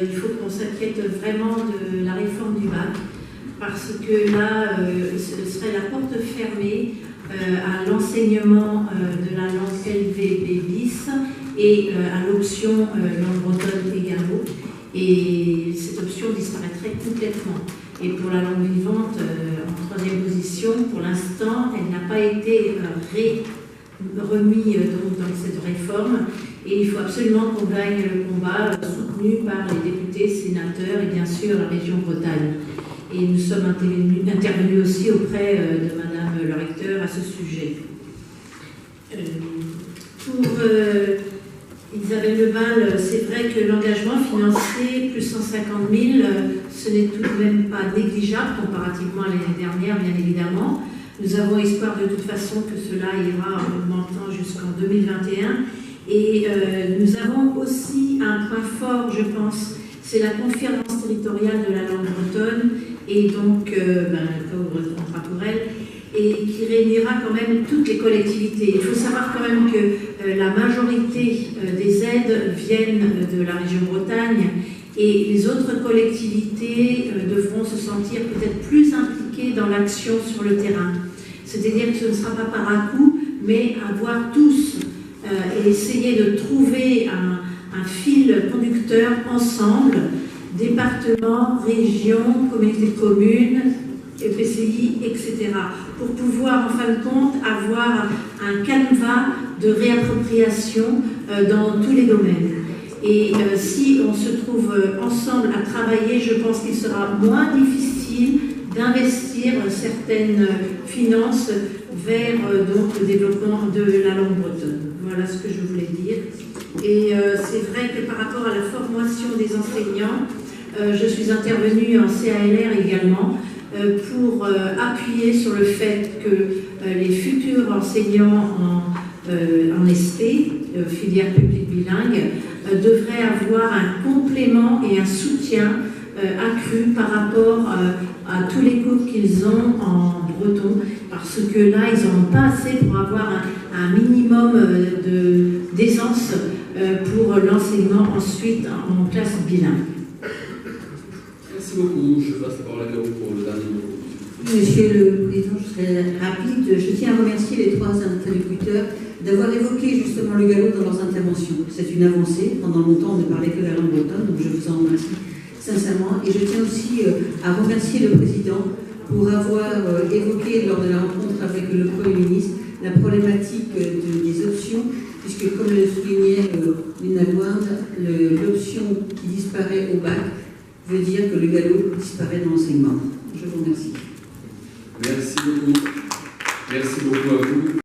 il faut qu'on s'inquiète vraiment de la réforme du bac, parce que là, ce serait la porte fermée à l'enseignement de la langue LVB bis et à l'option langue bretonne également. Et cette option disparaîtrait complètement. Et pour la langue vivante, en troisième position, pour l'instant, elle n'a pas été remis dans cette réforme. Et il faut absolument qu'on gagne le combat, soutenu par les députés, sénateurs et bien sûr la région Bretagne. Et nous sommes intervenus aussi auprès de Madame le recteur à ce sujet. Pour Isabelle Leval, c'est vrai que l'engagement financier, plus 150 000, ce n'est tout de même pas négligeable comparativement à l'année dernière, bien évidemment. Nous avons espoir de toute façon que cela ira en augmentant jusqu'en 2021. Et nous avons aussi un point fort, je pense, c'est la conférence territoriale de la langue bretonne, et donc, pour elle, et qui réunira quand même toutes les collectivités. Il faut savoir quand même que la majorité des aides viennent de la région Bretagne, et les autres collectivités devront se sentir peut-être plus impliquées dans l'action sur le terrain. C'est-à-dire que ce ne sera pas par un coup, mais avoir tous et essayer de trouver un fil conducteur ensemble, département, région, communauté de communes, EPCI, etc., pour pouvoir en fin de compte avoir un canevas de réappropriation dans tous les domaines. Et si on se trouve ensemble à travailler, je pense qu'il sera moins difficile d'investir certaines finances vers donc, le développement de la langue bretonne. Voilà ce que je voulais dire. Et c'est vrai que par rapport à la formation des enseignants, je suis intervenue en CALR également pour appuyer sur le fait que les futurs enseignants en SP, filière publique bilingue, devraient avoir un complément et un soutien accru par rapport à tous les cours qu'ils ont en breton, parce que là, ils n'en ont pas assez pour avoir un minimum d'aisance pour l'enseignement ensuite en classe bilingue. Merci beaucoup. Je passe la parole à Caro pour le dernier mot. Monsieur le Président, je serai rapide. Je tiens à remercier les trois interlocuteurs d'avoir évoqué justement le galop dans leurs interventions. C'est une avancée. Pendant longtemps, on ne parlait que de la langue bretonne, donc je vous en remercie sincèrement. Et je tiens aussi à remercier le Président pour avoir évoqué lors de la rencontre avec le Premier ministre la problématique des options, puisque comme le soulignait Lina Louarn, l'option qui disparaît au bac veut dire que le galop disparaît dans l'enseignement. Je vous remercie. Merci beaucoup. Merci beaucoup à vous.